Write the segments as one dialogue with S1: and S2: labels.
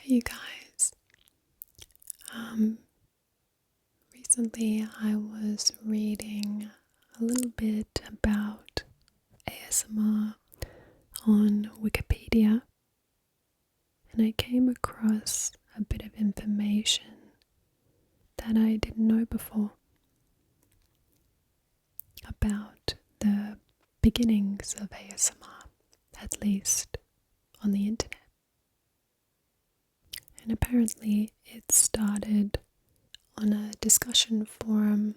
S1: you guys. Recently I was reading a little bit about ASMR on Wikipedia, and I came across a bit of information that I didn't know before about the beginnings of ASMR, at least on the internet. And apparently it started on a discussion forum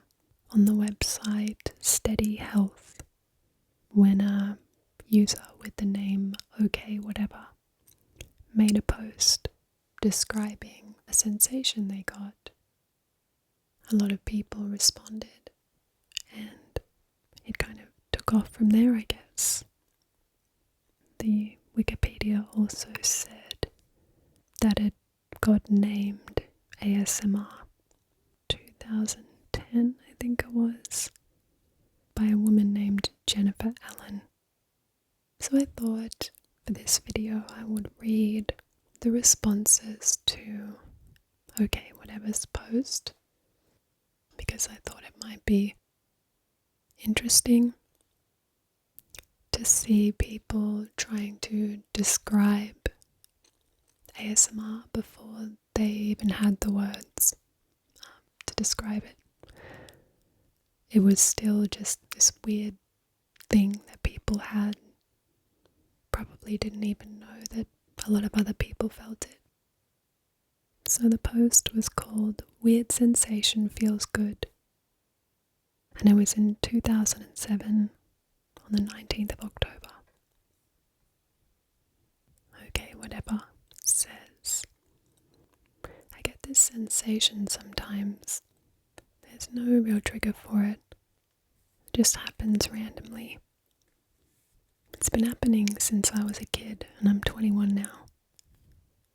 S1: on the website Steady Health when a user with the name OK Whatever made a post describing a sensation they got. A lot of people responded and it kind of took off from there, I guess. The Wikipedia also said that it got named ASMR 2010, I think it was, by a woman named Jennifer Allen. So I thought for this video I would read the responses to OK Whatever's post, because I thought it might be interesting to see people trying to describe ASMR before they even had the words to describe it. It was still just this weird thing that people had. Probably didn't even know that a lot of other people felt it. So the post was called Weird Sensation Feels Good. And it was in 2007 on the 19th of October. OK Whatever says, I get this sensation sometimes. There's no real trigger for it. It just happens randomly. It's been happening since I was a kid, and I'm 21 now.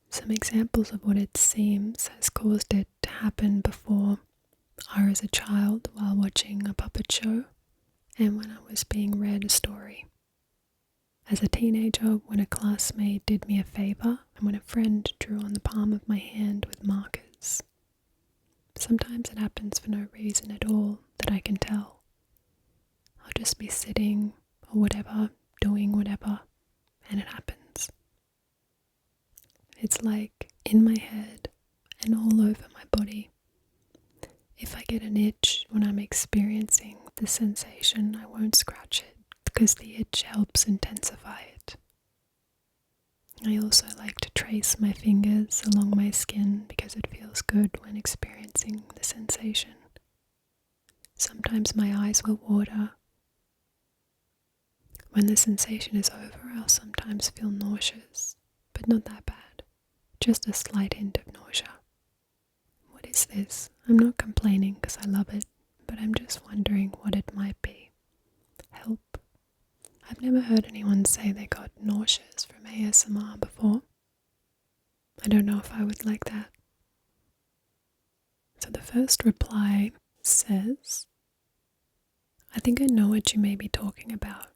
S1: Some examples of what it seems has caused it to happen before are as a child while watching a puppet show, and when I was being read a story. As a teenager, when a classmate did me a favour, and when a friend drew on the palm of my hand with markers. Sometimes it happens for no reason at all that I can tell. I'll just be sitting or whatever, doing whatever, and it happens. It's like in my head and all over my body. If I get an itch when I'm experiencing the sensation, I won't scratch it because the itch helps intensify it. I also like to trace my fingers along my skin because it feels good when experiencing the sensation. Sometimes my eyes will water. When the sensation is over, I'll sometimes feel nauseous, but not that bad. Just a slight hint of nausea. What is this? I'm not complaining because I love it, but I'm just wondering what it might be. Help. I've never heard anyone say they got nauseous from ASMR before. I don't know if I would like that. So the first reply says, I think I know what you may be talking about.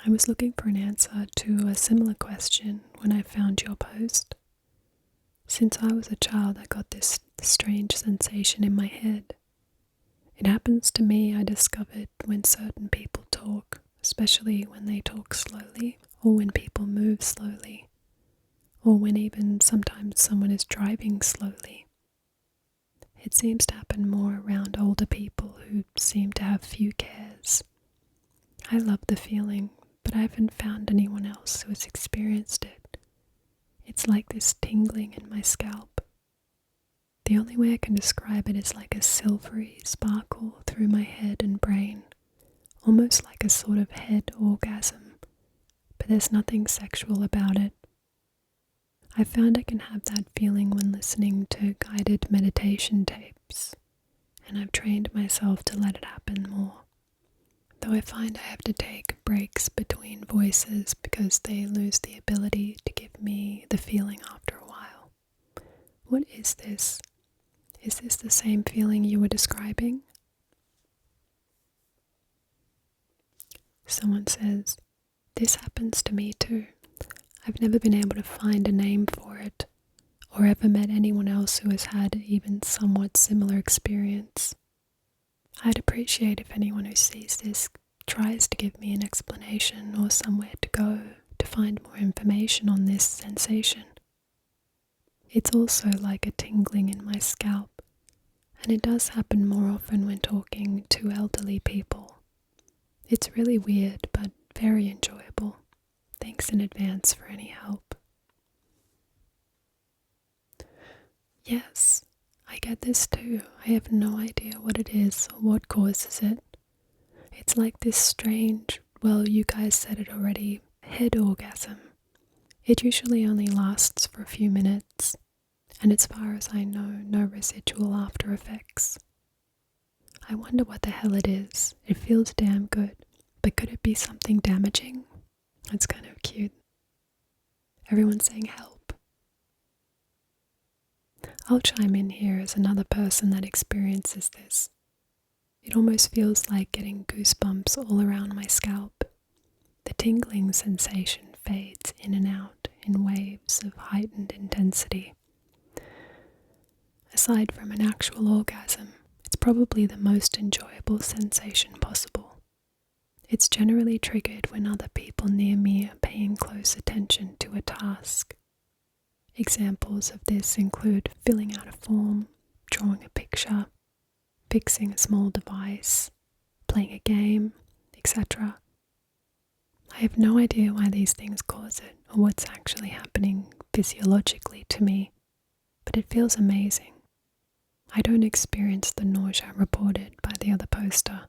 S1: I was looking for an answer to a similar question when I found your post. Since I was a child, I got this strange sensation in my head. It happens to me, I discovered, when certain people talk, especially when they talk slowly, or when people move slowly, or when even sometimes someone is driving slowly. It seems to happen more around older people who seem to have few cares. I love the feeling, but I haven't found anyone else who has experienced it. It's like this tingling in my scalp. The only way I can describe it is like a silvery sparkle through my head and brain, almost like a sort of head orgasm, but there's nothing sexual about it. I found I can have that feeling when listening to guided meditation tapes, and I've trained myself to let it happen more. Though I find I have to take breaks between voices because they lose the ability to give me the feeling after a while. What is this? Is this the same feeling you were describing? Someone says, this happens to me too. I've never been able to find a name for it. or ever met anyone else who has had even somewhat similar experience. I'd appreciate if anyone who sees this tries to give me an explanation or somewhere to go to find more information on this sensation. It's also like a tingling in my scalp, and it does happen more often when talking to elderly people. It's really weird, but very enjoyable. Thanks in advance for any help. Yes, I get this too. I have no idea what it is or what causes it. It's like this strange, well, you guys said it already, head orgasm. It usually only lasts for a few minutes, and as far as I know, no residual after effects. I wonder what the hell it is. It feels damn good, but could it be something damaging? It's kind of cute. Everyone's saying help. I'll chime in here as another person that experiences this. It almost feels like getting goosebumps all around my scalp. The tingling sensation fades in and out in waves of heightened intensity. Aside from an actual orgasm, it's probably the most enjoyable sensation possible. It's generally triggered when other people near me are paying close attention to a task. Examples of this include filling out a form, drawing a picture, fixing a small device, playing a game, etc. I have no idea why these things cause it or what's actually happening physiologically to me, but it feels amazing. I don't experience the nausea reported by the other poster.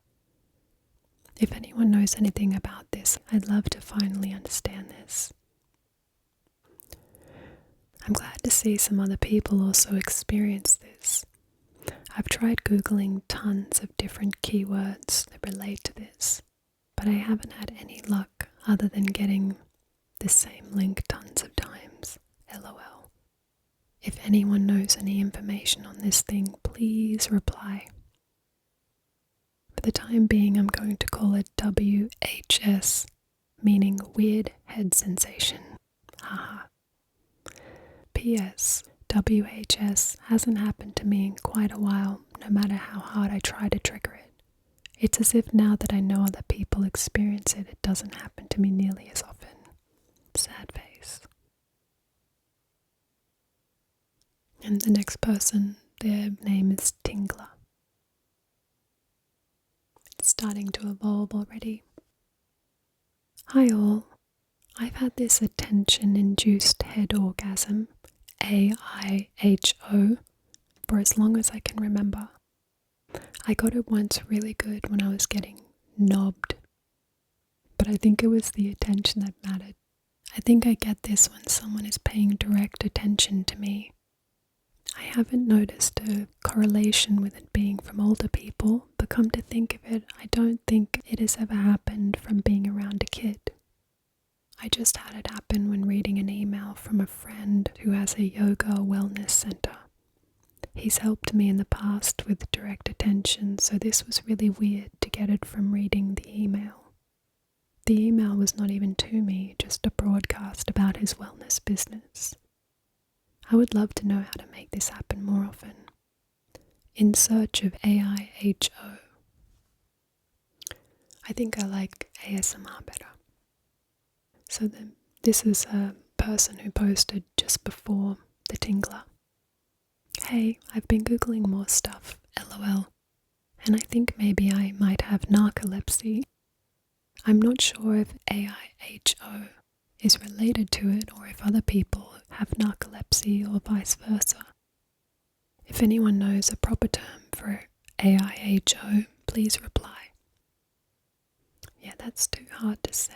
S1: If anyone knows anything about this, I'd love to finally understand this. I'm glad to see some other people also experience this. I've tried Googling tons of different keywords that relate to this, but I haven't had any luck other than getting the same link tons of times. LOL. If anyone knows any information on this thing, please reply. For the time being, I'm going to call it WHS, meaning weird head sensation. Haha. P.S. WHS hasn't happened to me in quite a while, no matter how hard I try to trigger it. It's as if now that I know other people experience it, it doesn't happen to me nearly as often. Sad face. And the next person, their name is Tingler. It's starting to evolve already. Hi all. I've had this attention-induced head orgasm, AIHO, for as long as I can remember. I got it once really good when I was getting knobbed, but I think it was the attention that mattered. I think I get this when someone is paying direct attention to me. I haven't noticed a correlation with it being from older people, but come to think of it, I don't think it has ever happened from being around a kid. I just had it happen when reading an email from a friend who has a yoga wellness center. He's helped me in the past with direct attention, so this was really weird to get it from reading the email. The email was not even to me, just a broadcast about his wellness business. I would love to know how to make this happen more often. In search of AIHO. I think I like ASMR better. So this is a person who posted just before the tingler. Hey, I've been Googling more stuff, LOL, and I think maybe I might have narcolepsy. I'm not sure if AIHO is related to it or if other people have narcolepsy or vice versa. If anyone knows a proper term for AIHO, please reply. Yeah, that's too hard to say.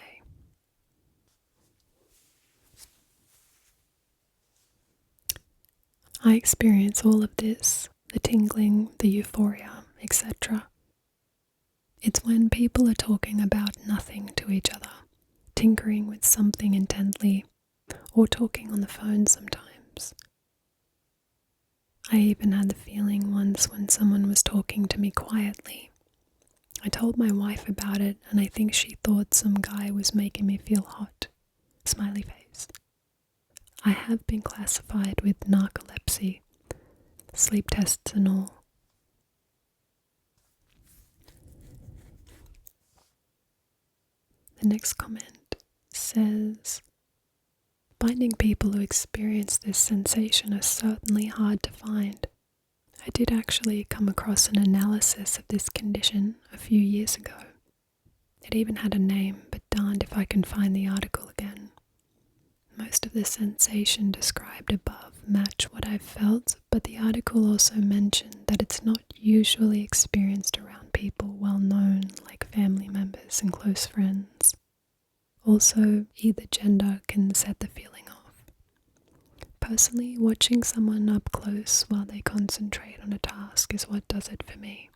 S1: I experience all of this, the tingling, the euphoria, etc. It's when people are talking about nothing to each other, tinkering with something intently, or talking on the phone sometimes. I even had the feeling once when someone was talking to me quietly. I told my wife about it, and I think she thought some guy was making me feel hot. Smiley face. I have been classified with narcolepsy, sleep tests and all. The next comment says, finding people who experience this sensation is certainly hard to find. I did actually come across an analysis of this condition a few years ago. It even had a name, but darned if I can find the article again. Most of the sensation described above match what I've felt, but the article also mentioned that it's not usually experienced around people well known like family members and close friends. Also, either gender can set the feeling off. Personally, watching someone up close while they concentrate on a task is what does it for me.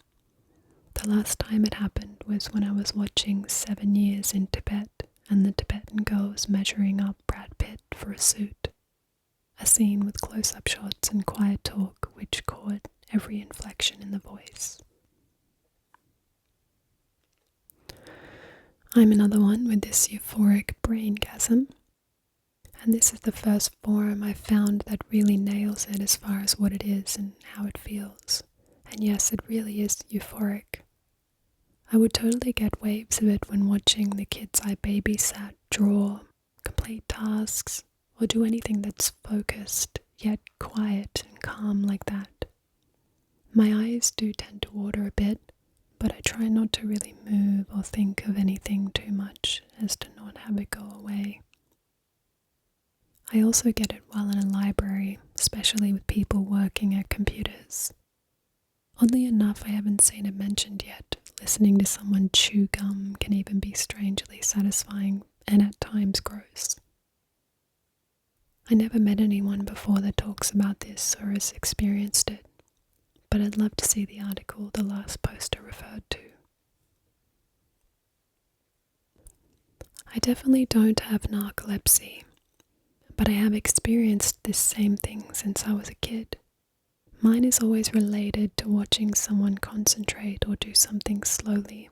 S1: The last time it happened was when I was watching 7 Years in Tibet and the Tibetan girl was measuring up Brad Pitt for a suit. A scene with close-up shots and quiet talk which caught every inflection in the voice. I'm another one with this euphoric braingasm, and this is the first forum I found that really nails it as far as what it is and how it feels. And yes, it really is euphoric. I would totally get waves of it when watching the kids I babysat draw, complete tasks, or do anything that's focused, yet quiet and calm like that. My eyes do tend to water a bit, but I try not to really move or think of anything too much as to not have it go away. I also get it while in a library, especially with people working at computers. Oddly enough, I haven't seen it mentioned yet. Listening to someone chew gum can even be strangely satisfying and at times gross. I never met anyone before that talks about this or has experienced it, but I'd love to see the article the last poster referred to. I definitely don't have narcolepsy, but I have experienced this same thing since I was a kid. Mine is always related to watching someone concentrate or do something slowly.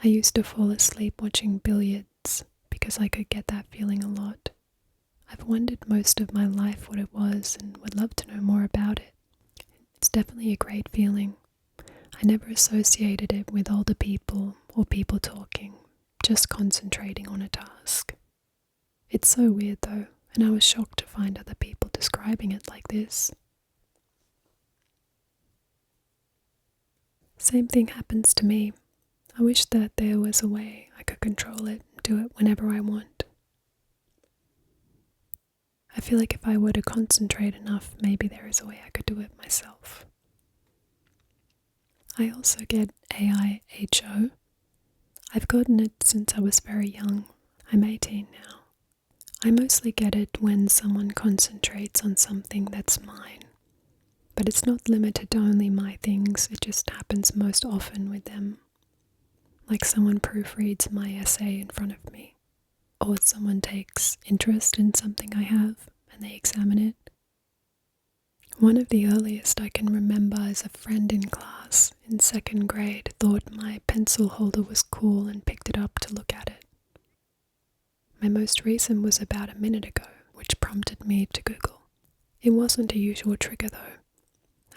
S1: I used to fall asleep watching billiards because I could get that feeling a lot. I've wondered most of my life what it was and would love to know more about it. It's definitely a great feeling. I never associated it with older people or people talking, just concentrating on a task. It's so weird though, and I was shocked to find other people describing it like this. Same thing happens to me. I wish that there was a way I could control it and do it whenever I want. I feel like if I were to concentrate enough, maybe there is a way I could do it myself. I also get AIHO. I've gotten it since I was very young. I'm 18 now. I mostly get it when someone concentrates on something that's mine. But it's not limited to only my things, it just happens most often with them. Like someone proofreads my essay in front of me, or someone takes interest in something I have and they examine it. One of the earliest I can remember is a friend in class in 2nd grade thought my pencil holder was cool and picked it up to look at it. My most recent was about a minute ago, which prompted me to Google. It wasn't a usual trigger though.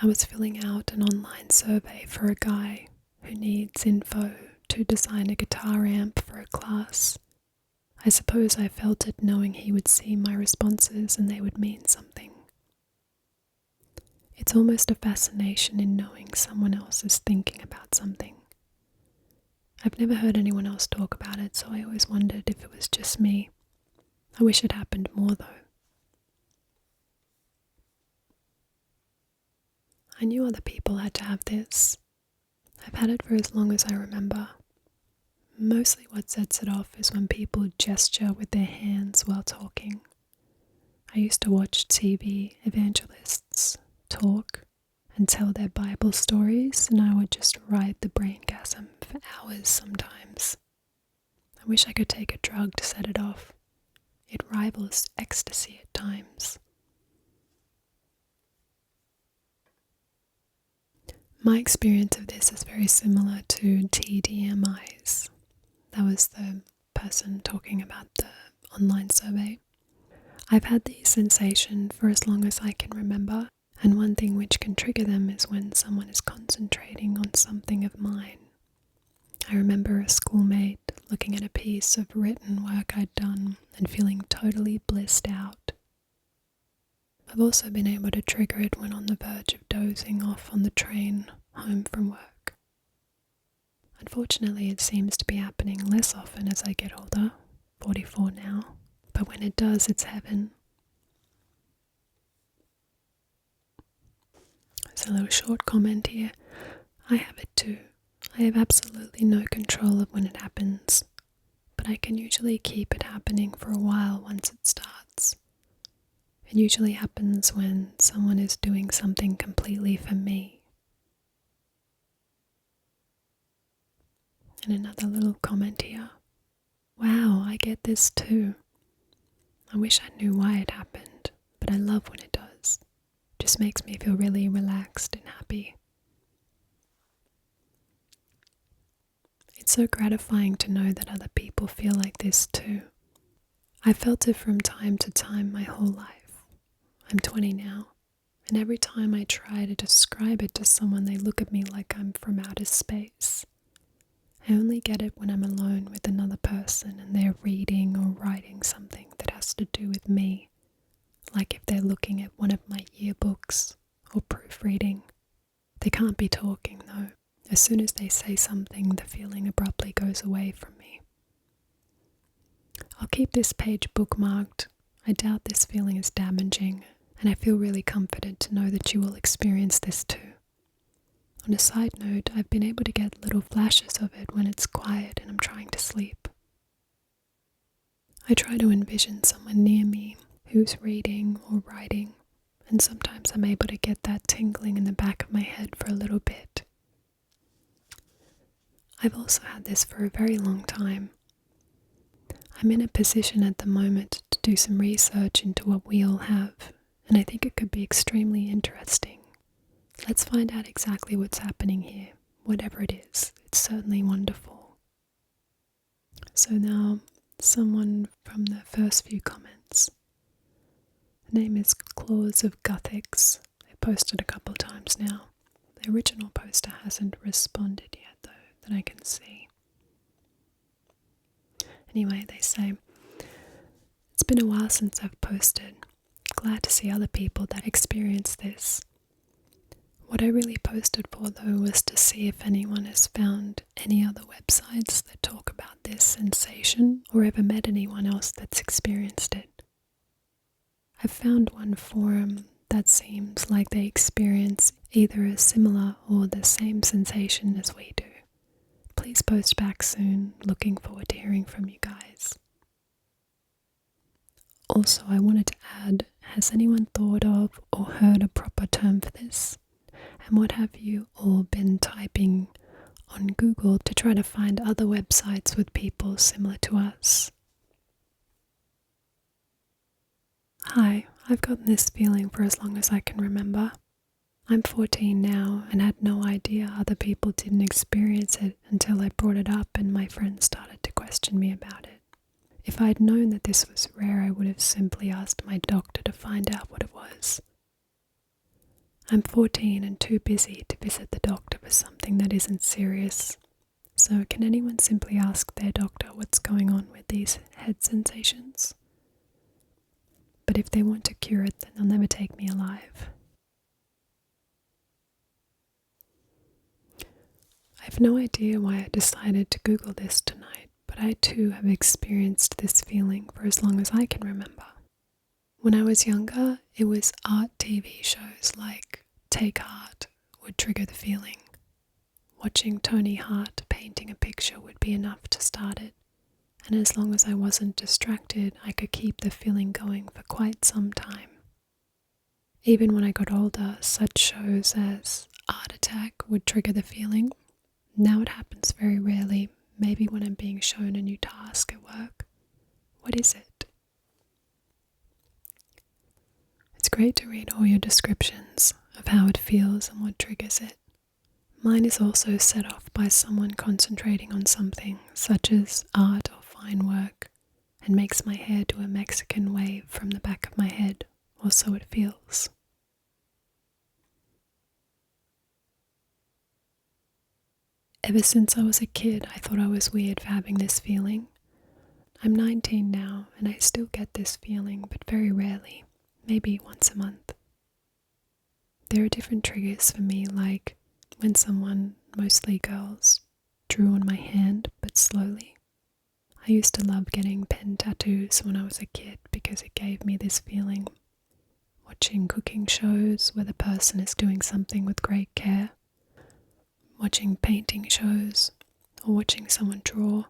S1: I was filling out an online survey for a guy who needs info to design a guitar amp for a class. I suppose I felt it knowing he would see my responses and they would mean something. It's almost a fascination in knowing someone else is thinking about something. I've never heard anyone else talk about it, so I always wondered if it was just me. I wish it happened more though. I knew other people had to have this. I've had it for as long as I remember. Mostly what sets it off is when people gesture with their hands while talking. I used to watch TV evangelists talk and tell their Bible stories, and I would just ride the braingasm for hours sometimes. I wish I could take a drug to set it off. It rivals ecstasy at times. My experience of this is very similar to TDMIs. That was the person talking about the online survey. I've had these sensations for as long as I can remember, and one thing which can trigger them is when someone is concentrating on something of mine. I remember a schoolmate looking at a piece of written work I'd done and feeling totally blissed out. I've also been able to trigger it when on the verge of dozing off on the train home from work. Unfortunately, it seems to be happening less often as I get older, 44 now, but when it does, it's heaven. There's a little short comment here. I have it too. I have absolutely no control of when it happens, but I can usually keep it happening for a while once it starts. It usually happens when someone is doing something completely for me. And another little comment here. Wow, I get this too. I wish I knew why it happened, but I love when it does. It just makes me feel really relaxed and happy. It's so gratifying to know that other people feel like this too. I've felt it from time to time my whole life. I'm 20 now, and every time I try to describe it to someone, they look at me like I'm from outer space. I only get it when I'm alone with another person and they're reading or writing something that has to do with me, like if they're looking at one of my yearbooks or proofreading. They can't be talking though. As soon as they say something, the feeling abruptly goes away from me. I'll keep this page bookmarked. I doubt this feeling is damaging, and I feel really comforted to know that you will experience this too. On a side note, I've been able to get little flashes of it when it's quiet and I'm trying to sleep. I try to envision someone near me who's reading or writing, and sometimes I'm able to get that tingling in the back of my head for a little bit. I've also had this for a very long time. I'm in a position at the moment to do some research into what we all have, and I think it could be extremely interesting. Let's find out exactly what's happening here. Whatever it is, it's certainly wonderful. So now, someone from the first few comments. Her name is Claws of Gothics. They posted a couple times now. The original poster hasn't responded yet though, that I can see. Anyway, they say, it's been a while since I've posted. Glad to see other people that experience this. What I really posted for though was to see if anyone has found any other websites that talk about this sensation or ever met anyone else that's experienced it. I've found one forum that seems like they experience either a similar or the same sensation as we do. Please post back soon. Looking forward to hearing from you guys. Also, I wanted to add, has anyone thought of or heard a proper term for this? And what have you all been typing on Google to try to find other websites with people similar to us? Hi, I've gotten this feeling for as long as I can remember. I'm 14 now and had no idea other people didn't experience it until I brought it up and my friends started to question me about it. If I'd known that this was rare, I would have simply asked my doctor to find out what it was. I'm 14 and too busy to visit the doctor for something that isn't serious. So can anyone simply ask their doctor what's going on with these head sensations? But if they want to cure it, then they'll never take me alive. I have no idea why I decided to Google this tonight, but I too have experienced this feeling for as long as I can remember. When I was younger, it was art TV shows like Take Heart would trigger the feeling. Watching Tony Hart painting a picture would be enough to start it, and as long as I wasn't distracted, I could keep the feeling going for quite some time. Even when I got older, such shows as Art Attack would trigger the feeling. Now it happens very rarely, maybe when I'm being shown a new task at work. What is it? It's great to read all your descriptions of how it feels and what triggers it. Mine is also set off by someone concentrating on something, such as art or fine work, and makes my hair do a Mexican wave from the back of my head, or so it feels. Ever since I was a kid, I thought I was weird for having this feeling. I'm 19 now, and I still get this feeling, but very rarely, maybe once a month. There are different triggers for me, like when someone, mostly girls, drew on my hand, but slowly. I used to love getting pen tattoos when I was a kid because it gave me this feeling. Watching cooking shows where the person is doing something with great care, watching painting shows, or watching someone draw.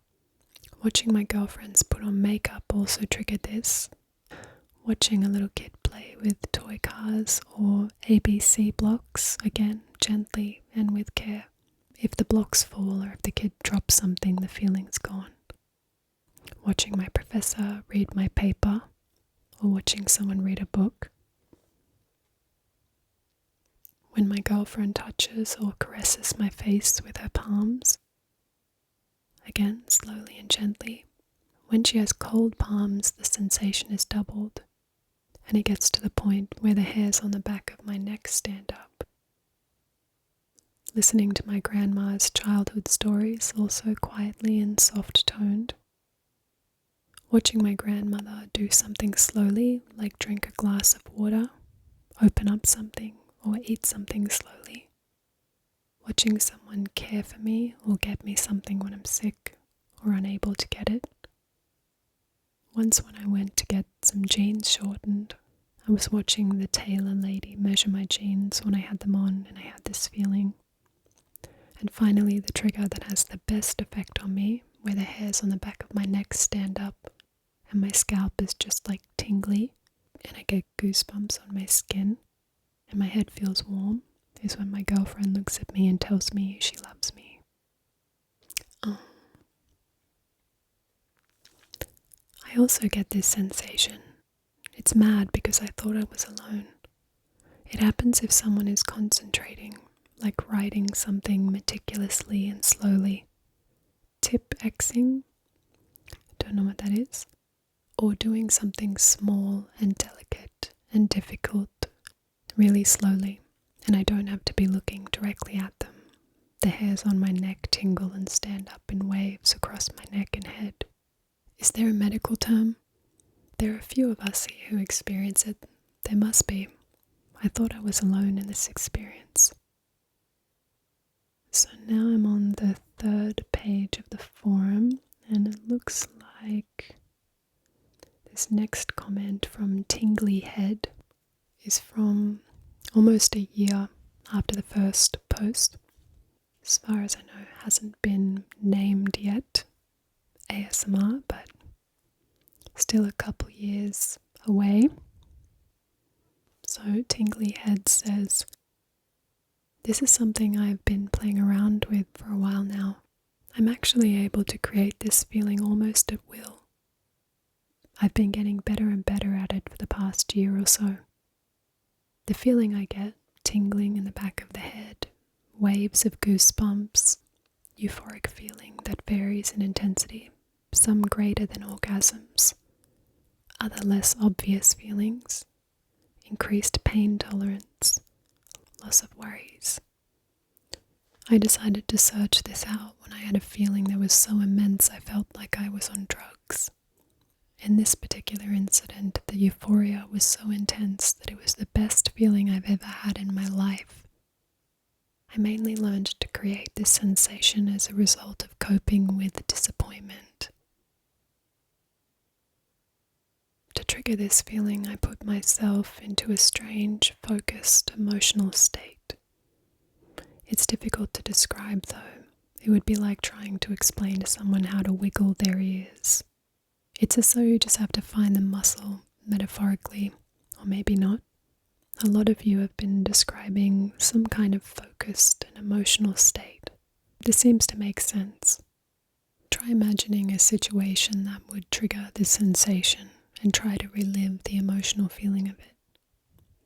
S1: Watching my girlfriends put on makeup also triggered this. Watching a little kid play with toy cars or ABC blocks, again, gently and with care. If the blocks fall or if the kid drops something, the feeling's gone. Watching my professor read my paper or watching someone read a book. When my girlfriend touches or caresses my face with her palms, again, slowly and gently. When she has cold palms, the sensation is doubled, and it gets to the point where the hairs on the back of my neck stand up. Listening to my grandma's childhood stories, also quietly and soft-toned. Watching my grandmother do something slowly, like drink a glass of water, open up something, or eat something slowly. Watching someone care for me or get me something when I'm sick or unable to get it. Once when I went to get some jeans shortened, I was watching the tailor lady measure my jeans when I had them on, and I had this feeling. And finally, the trigger that has the best effect on me, where the hairs on the back of my neck stand up and my scalp is just like tingly and I get goosebumps on my skin and my head feels warm, is when my girlfriend looks at me and tells me she loves me. I also get this sensation. It's mad because I thought I was alone. It happens if someone is concentrating, like writing something meticulously and slowly. Tip Xing, don't know what that is. Or doing something small and delicate and difficult, really slowly, and I don't have to be looking directly at them. The hairs on my neck tingle and stand up in waves across my neck and head. Is there a medical term? There are a few of us here who experience it. There must be. I thought I was alone in this experience. So now I'm on the 3rd page of the forum, and it looks like this next comment from Tingly Head is from almost a year after the first post. As far as I know, it hasn't been named yet, ASMR, but still a couple years away. So Tingly Head says, "This is something I've been playing around with for a while now. I'm actually able to create this feeling almost at will. I've been getting better and better at it for the past year or so. The feeling I get, tingling in the back of the head, waves of goosebumps, euphoric feeling that varies in intensity, some greater than orgasms, other less obvious feelings, increased pain tolerance, loss of worries. I decided to search this out when I had a feeling that was so immense I felt like I was on drugs. In this particular incident, the euphoria was so intense that it was the best feeling I've ever had in my life. I mainly learned to create this sensation as a result of coping with disappointment. To trigger this feeling, I put myself into a strange, focused, emotional state. It's difficult to describe though. It would be like trying to explain to someone how to wiggle their ears. It's as though you just have to find the muscle, metaphorically, or maybe not. A lot of you have been describing some kind of focused and emotional state. This seems to make sense. Try imagining a situation that would trigger this sensation and try to relive the emotional feeling of it.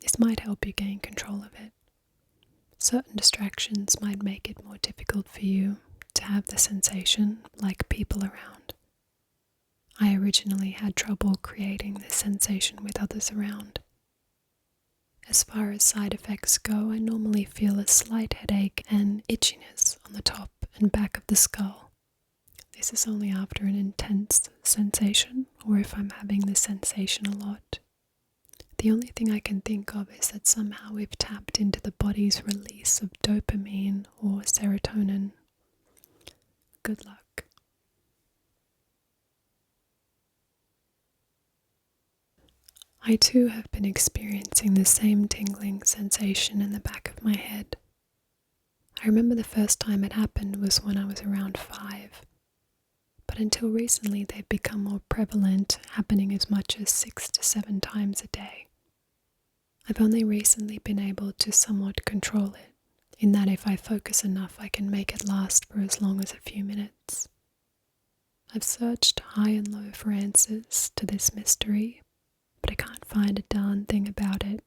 S1: This might help you gain control of it. Certain distractions might make it more difficult for you to have the sensation, like people around. I originally had trouble creating this sensation with others around. As far as side effects go, I normally feel a slight headache and itchiness on the top and back of the skull. This is only after an intense sensation, or if I'm having this sensation a lot. The only thing I can think of is that somehow we've tapped into the body's release of dopamine or serotonin. Good luck. I too have been experiencing the same tingling sensation in the back of my head. I remember the first time it happened was when I was around 5, but until recently they've become more prevalent, happening as much as 6 to 7 times a day. I've only recently been able to somewhat control it, in that if I focus enough I can make it last for as long as a few minutes. I've searched high and low for answers to this mystery, but I can't find a darn thing about it.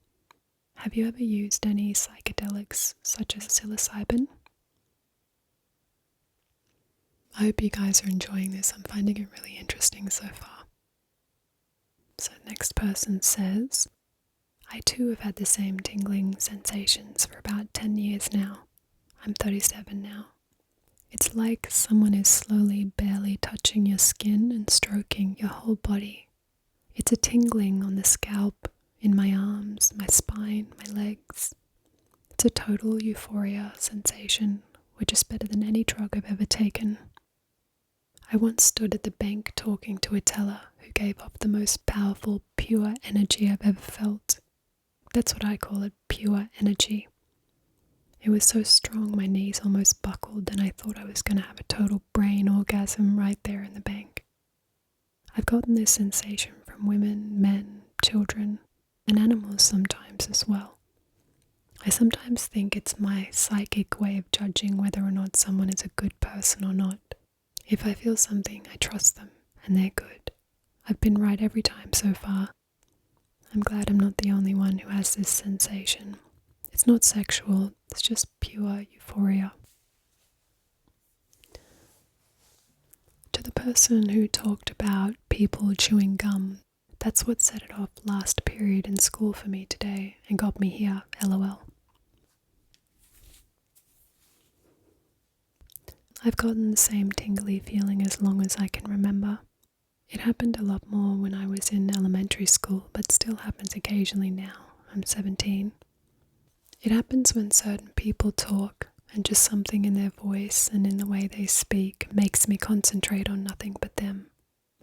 S1: Have you ever used any psychedelics such as psilocybin? I hope you guys are enjoying this. I'm finding it really interesting so far. So next person says, I too have had the same tingling sensations for about 10 years now. I'm 37 now. It's like someone is slowly, barely touching your skin and stroking your whole body. It's a tingling on the scalp, in my arms, my spine, my legs. It's a total euphoria sensation, which is better than any drug I've ever taken. I once stood at the bank talking to a teller who gave off the most powerful, pure energy I've ever felt. That's what I call it, pure energy. It was so strong my knees almost buckled and I thought I was going to have a total brain orgasm right there in the bank. I've gotten this sensation from women, men, children, and animals sometimes as well. I sometimes think it's my psychic way of judging whether or not someone is a good person or not. If I feel something, I trust them, and they're good. I've been right every time so far. I'm glad I'm not the only one who has this sensation. It's not sexual, it's just pure euphoria. To the person who talked about people chewing gum, that's what set it off last period in school for me today and got me here, LOL. I've gotten the same tingly feeling as long as I can remember. It happened a lot more when I was in elementary school, but still happens occasionally now. I'm 17. It happens when certain people talk, and just something in their voice and in the way they speak makes me concentrate on nothing but them.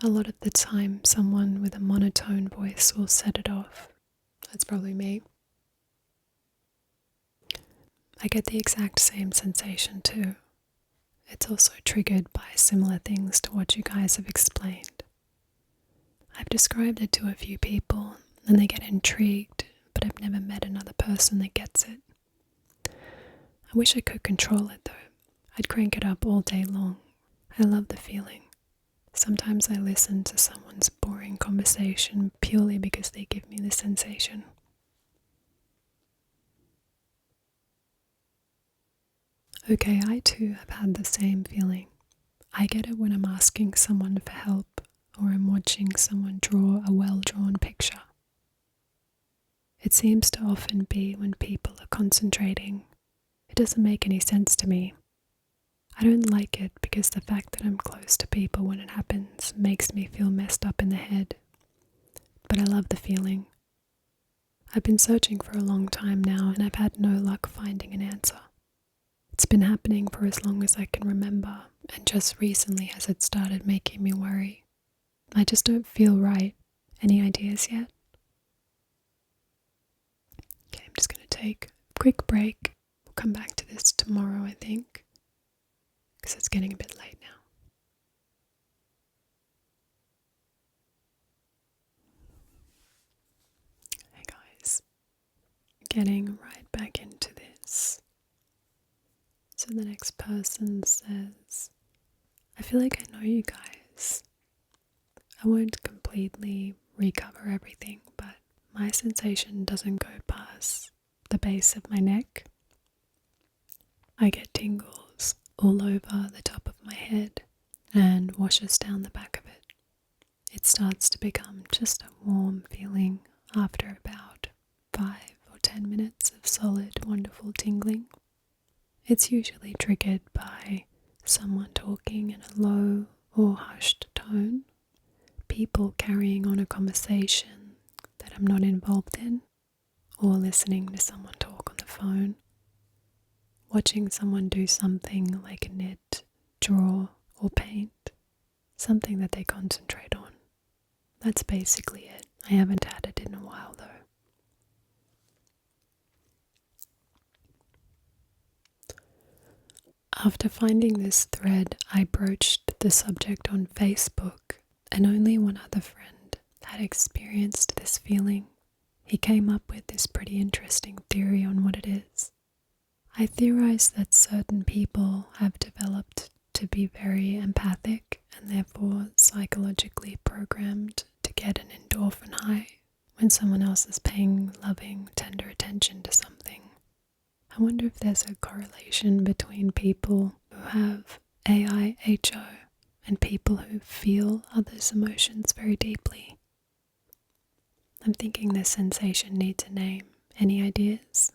S1: A lot of the time, someone with a monotone voice will set it off. That's probably me. I get the exact same sensation too. It's also triggered by similar things to what you guys have explained. I've described it to a few people and they get intrigued, but I've never met another person that gets it. I wish I could control it though. I'd crank it up all day long. I love the feeling. Sometimes I listen to someone's boring conversation purely because they give me the sensation. Okay, I too have had the same feeling. I get it when I'm asking someone for help or I'm watching someone draw a well-drawn picture. It seems to often be when people are concentrating. It doesn't make any sense to me. I don't like it because the fact that I'm close to people when it happens makes me feel messed up in the head. But I love the feeling. I've been searching for a long time now and I've had no luck finding an answer. It's been happening for as long as I can remember, and just recently has it started making me worry. I just don't feel right. Any ideas yet? Okay, I'm just going to take a quick break. We'll come back to this tomorrow, I think, because it's getting a bit late now. Hey guys, getting right back into this. So the next person says, I feel like I know you guys. I won't completely recover everything, but my sensation doesn't go past the base of my neck. I get tingles all over the top of my head and washes down the back of it. it starts to become just a warm feeling after about 5 or 10 minutes of solid, wonderful tingling. It's usually triggered by someone talking in a low or hushed tone, people carrying on a conversation that I'm not involved in, or listening to someone talk on the phone, watching someone do something like knit, draw, or paint, something that they concentrate on. That's basically it. I haven't had it in a while though. After finding this thread, I broached the subject on Facebook, and only one other friend had experienced this feeling. He came up with this pretty interesting theory on what it is. I theorized that certain people have developed to be very empathic and therefore psychologically programmed to get an endorphin high when someone else is paying loving, tender attention to something. I wonder if there's a correlation between people who have AIHO and people who feel others' emotions very deeply. I'm thinking this sensation needs a name. Any ideas?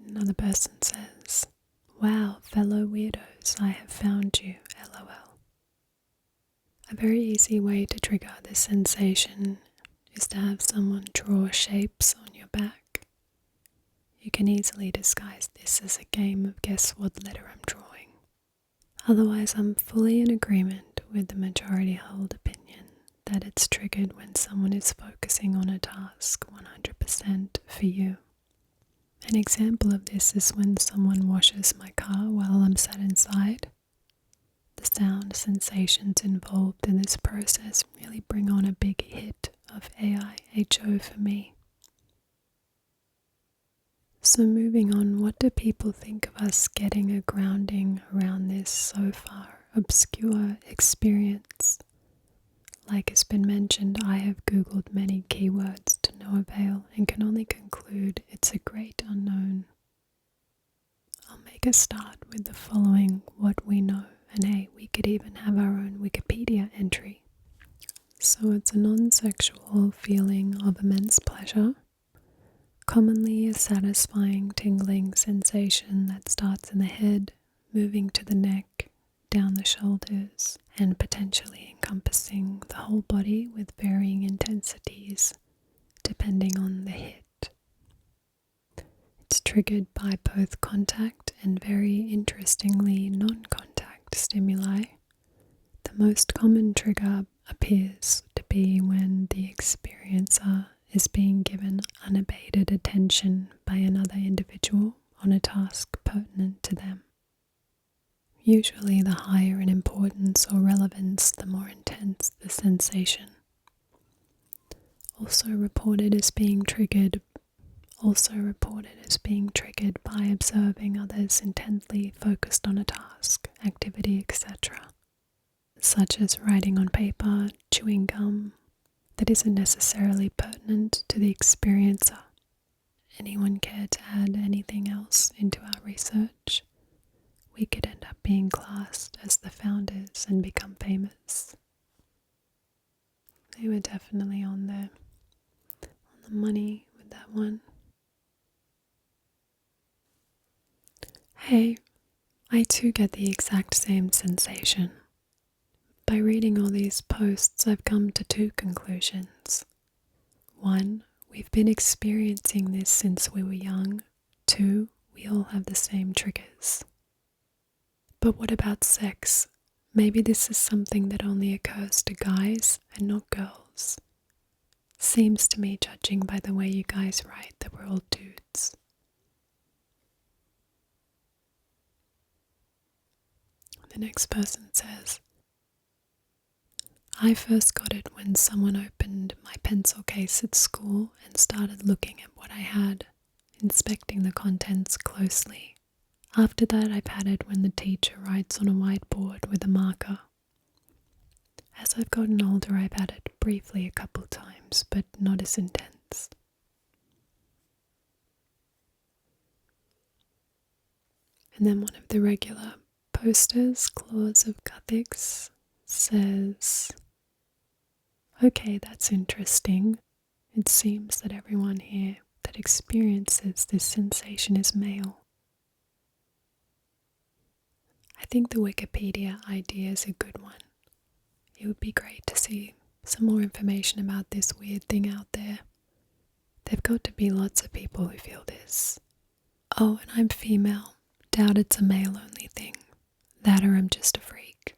S1: Another person says, "Wow, fellow weirdos, I have found you, LOL." A very easy way to trigger this sensation is to have someone draw shapes on your back. You can easily disguise this as a game of guess what letter I'm drawing. Otherwise, I'm fully in agreement with the majority held opinion that it's triggered when someone is focusing on a task 100% for you. An example of this is when someone washes my car while I'm sat inside. The sound sensations involved in this process really bring on a big hit of AIHO for me. So moving on, what do people think of us getting a grounding around this so far obscure experience? Like has been mentioned, I have Googled many keywords to no avail and can only conclude it's a great unknown. I'll make a start with the following what we know, and hey, we could even have our own Wikipedia entry. So it's a non-sexual feeling of immense pleasure, commonly a satisfying tingling sensation that starts in the head, moving to the neck, down the shoulders, and potentially encompassing the whole body with varying intensities depending on the hit. It's triggered by both contact and very interestingly non-contact stimuli. The most common trigger appears to be when the experiencer is being given unabated attention by another individual on a task pertinent to them. Usually the higher in importance or relevance, the more intense the sensation. Also reported as being triggered by observing others intently focused on a task, activity, etc., such as writing on paper, chewing gum, that isn't necessarily pertinent to the experiencer. Anyone care to add anything else into our research? We could end up being classed as the founders and become famous. They were definitely on the money with that one. Hey, I too get the exact same sensation. By reading all these posts, I've come to two conclusions. One, we've been experiencing this since we were young. Two, we all have the same triggers. But what about sex? Maybe this is something that only occurs to guys and not girls. Seems to me, judging by the way you guys write, that we're all dudes. The next person says, I first got it when someone opened my pencil case at school and started looking at what I had, inspecting the contents closely. After that, I've had it when the teacher writes on a whiteboard with a marker. As I've gotten older, I've had it briefly a couple times, but not as intense. And then one of the regular Posters Clause of Gothics says, okay, that's interesting. It seems that everyone here that experiences this sensation is male. I think the Wikipedia idea is a good one. It would be great to see some more information about this weird thing out there. There've got to be lots of people who feel this. Oh, and I'm female. Doubt it's a male-only thing. That or I'm just a freak.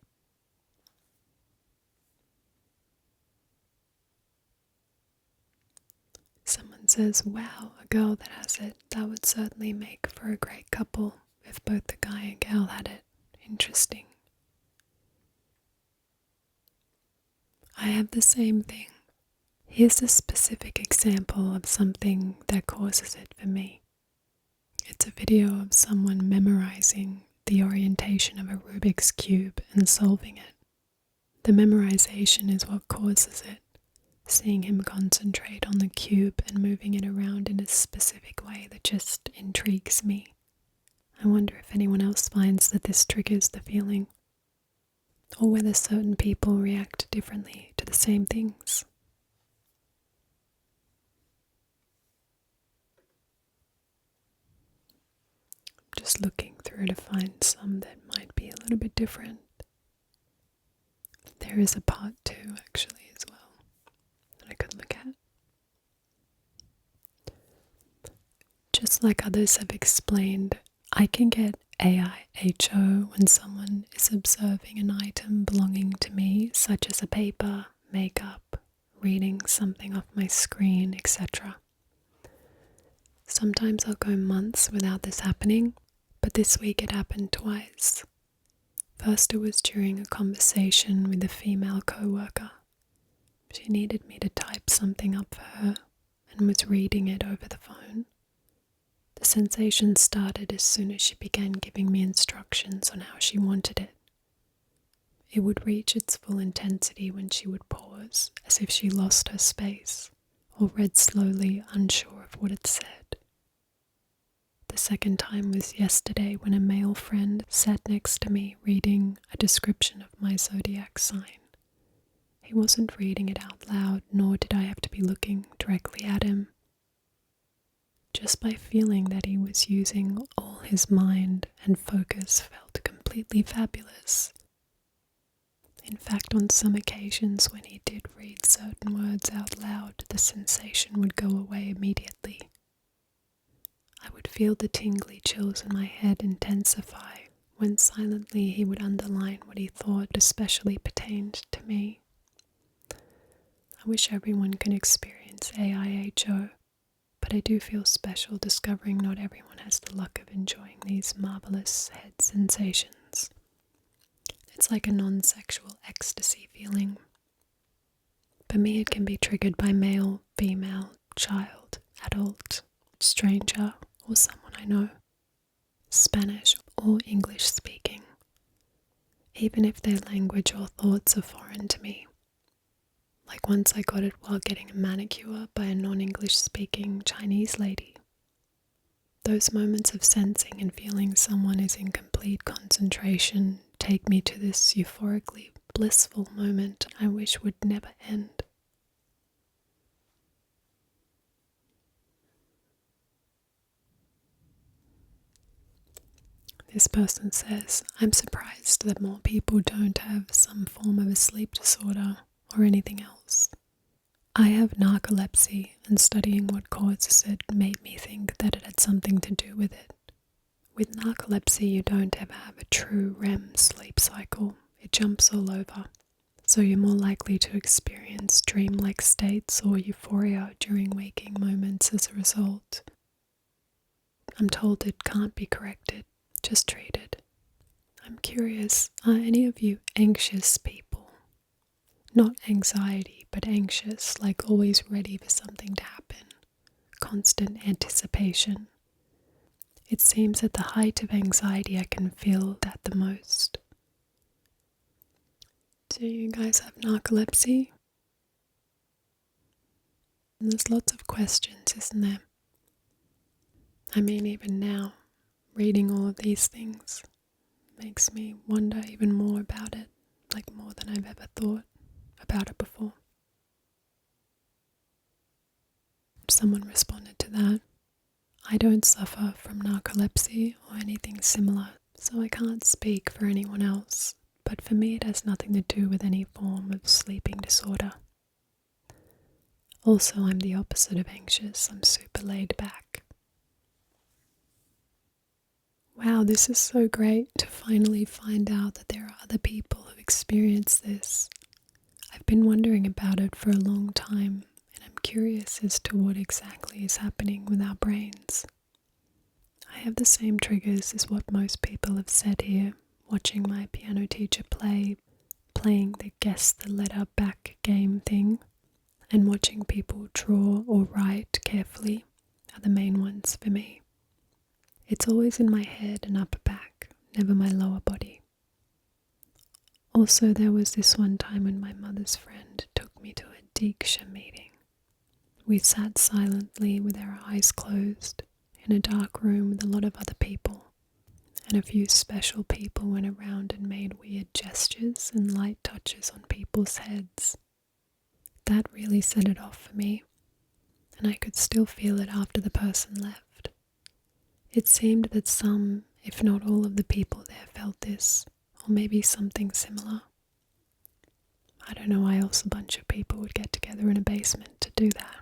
S1: Someone says, wow, a girl that has it, that would certainly make for a great couple if both the guy and girl had it. Interesting. I have the same thing. Here's a specific example of something that causes it for me. It's a video of someone memorizing the orientation of a Rubik's Cube and solving it. The memorization is what causes it. Seeing him concentrate on the cube and moving it around in a specific way that just intrigues me. I wonder if anyone else finds that this triggers the feeling, or whether certain people react differently to the same things. I'm just looking through to find some that might be a little bit different. There is a part 2 actually as well that I could look at. Just like others have explained, I can get AIHO when someone is observing an item belonging to me, such as a paper, makeup, reading something off my screen, etc. Sometimes I'll go months without this happening, but this week it happened twice. First it was during a conversation with a female co-worker. She needed me to type something up for her and was reading it over the phone. The sensation started as soon as she began giving me instructions on how she wanted it. It would reach its full intensity when she would pause, as if she lost her space, or read slowly, unsure of what it said. The second time was yesterday when a male friend sat next to me reading a description of my zodiac sign. He wasn't reading it out loud, nor did I have to be looking directly at him. Just by feeling that he was using all his mind and focus felt completely fabulous. In fact, on some occasions when he did read certain words out loud, the sensation would go away immediately. I would feel the tingly chills in my head intensify when silently he would underline what he thought especially pertained to me. I wish everyone could experience AIHO. But I do feel special discovering not everyone has the luck of enjoying these marvelous head sensations. It's like a non-sexual ecstasy feeling. For me, it can be triggered by male, female, child, adult, stranger, or someone I know, Spanish or English speaking, even if their language or thoughts are foreign to me. Like once I got it while getting a manicure by a non-English speaking Chinese lady. Those moments of sensing and feeling someone is in complete concentration take me to this euphorically blissful moment I wish would never end. This person says, I'm surprised that more people don't have some form of a sleep disorder or anything else. I have narcolepsy, and studying what causes it made me think that it had something to do with it. With narcolepsy, you don't ever have a true REM sleep cycle. It jumps all over, so you're more likely to experience dreamlike states or euphoria during waking moments as a result. I'm told it can't be corrected, just treated. I'm curious, are any of you anxious people? Not anxiety, but anxious, like always ready for something to happen. Constant anticipation. It seems at the height of anxiety I can feel that the most. Do you guys have narcolepsy? And there's lots of questions, isn't there? I mean, even now, reading all of these things, makes me wonder even more about it, like more than I've ever thought about it before. Someone responded to that. I don't suffer from narcolepsy or anything similar, so I can't speak for anyone else, but for me it has nothing to do with any form of sleeping disorder. Also, I'm the opposite of anxious. I'm super laid back. Wow, this is so great to finally find out that there are other people who experience this. I've been wondering about it for a long time, and I'm curious as to what exactly is happening with our brains. I have the same triggers as what most people have said here, watching my piano teacher playing the guess the letter back game thing, and watching people draw or write carefully are the main ones for me. It's always in my head and upper back, never my lower body. Also, there was this one time when my mother's friend took me to a Diksha meeting. We sat silently with our eyes closed in a dark room with a lot of other people, and a few special people went around and made weird gestures and light touches on people's heads. That really set it off for me, and I could still feel it after the person left. It seemed that some, if not all of the people there felt this, or maybe something similar. I don't know why else a bunch of people would get together in a basement to do that.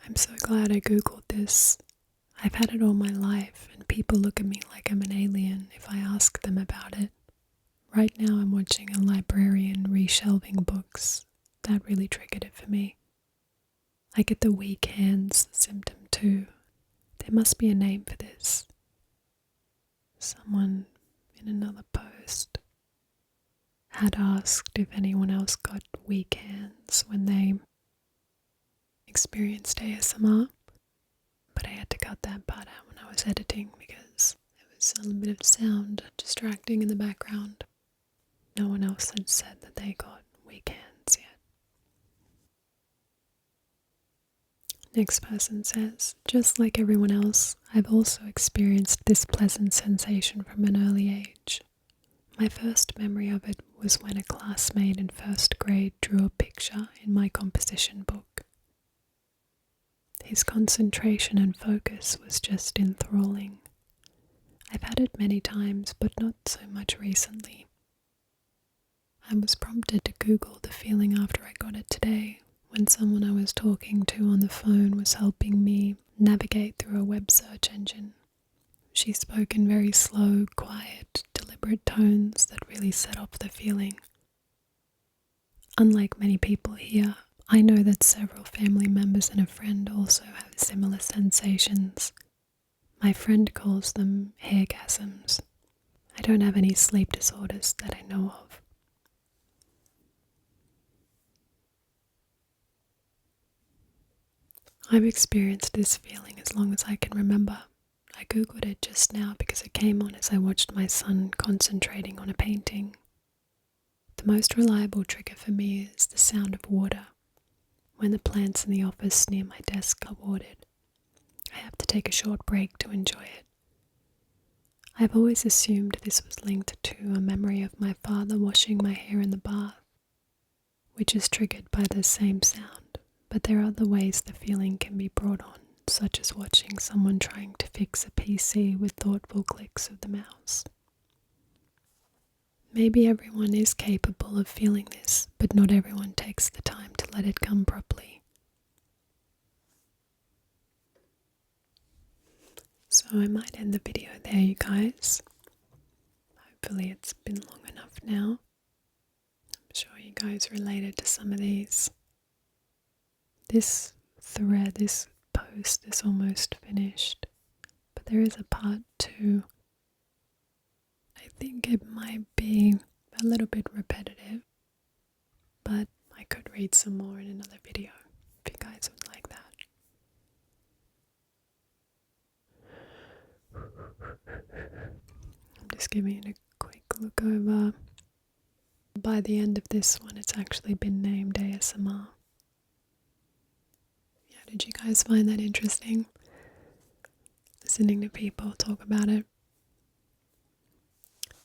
S1: I'm so glad I googled this. I've had it all my life, and people look at me like I'm an alien if I ask them about it. Right now I'm watching a librarian reshelving books. That really triggered it for me. I get the weak hands symptom too. There must be a name for this. Someone in another post had asked if anyone else got weak hands when they experienced ASMR, but I had to cut that part out when I was editing because there was a little bit of sound distracting in the background. No one else had said that they got weak hands yet. Next person says, just like everyone else, I've also experienced this pleasant sensation from an early age. My first memory of it was when a classmate in first grade drew a picture in my composition book. His concentration and focus was just enthralling. I've had it many times, but not so much recently. I was prompted to Google the feeling after I got it today, when someone I was talking to on the phone was helping me navigate through a web search engine. She spoke in very slow, quiet, deliberate tones that really set off the feeling. Unlike many people here, I know that several family members and a friend also have similar sensations. My friend calls them hairgasms. I don't have any sleep disorders that I know of. I've experienced this feeling as long as I can remember. I googled it just now because it came on as I watched my son concentrating on a painting. The most reliable trigger for me is the sound of water. When the plants in the office near my desk are watered, I have to take a short break to enjoy it. I've always assumed this was linked to a memory of my father washing my hair in the bath, which is triggered by the same sound, but there are other ways the feeling can be brought on, such as watching someone trying to fix a PC with thoughtful clicks of the mouse. Maybe everyone is capable of feeling this, but not everyone takes the time to let it come properly. So I might end the video there, you guys. Hopefully it's been long enough now. I'm sure you guys related to some of these. This thread, this post is almost finished, but there is a part 2. I think it might be a little bit repetitive, but I could read some more in another video if you guys would like that. I'm just giving it a quick look over. By the end of this one, it's actually been named ASMR. Did you guys find that interesting? Listening to people talk about it.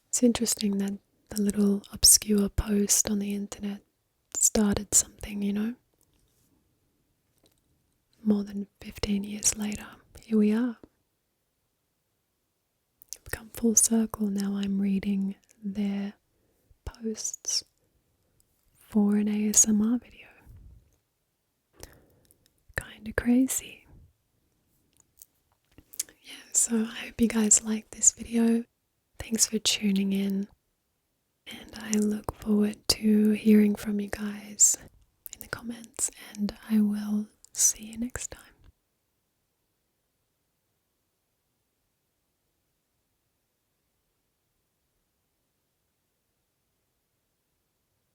S1: It's interesting that the little obscure post on the internet started something, you know? More than 15 years later, here we are. I've come full circle. Now I'm reading their posts for an ASMR video. Kinda crazy. Yeah, so I hope you guys like this video. Thanks for tuning in. And I look forward to hearing from you guys in the comments. And I will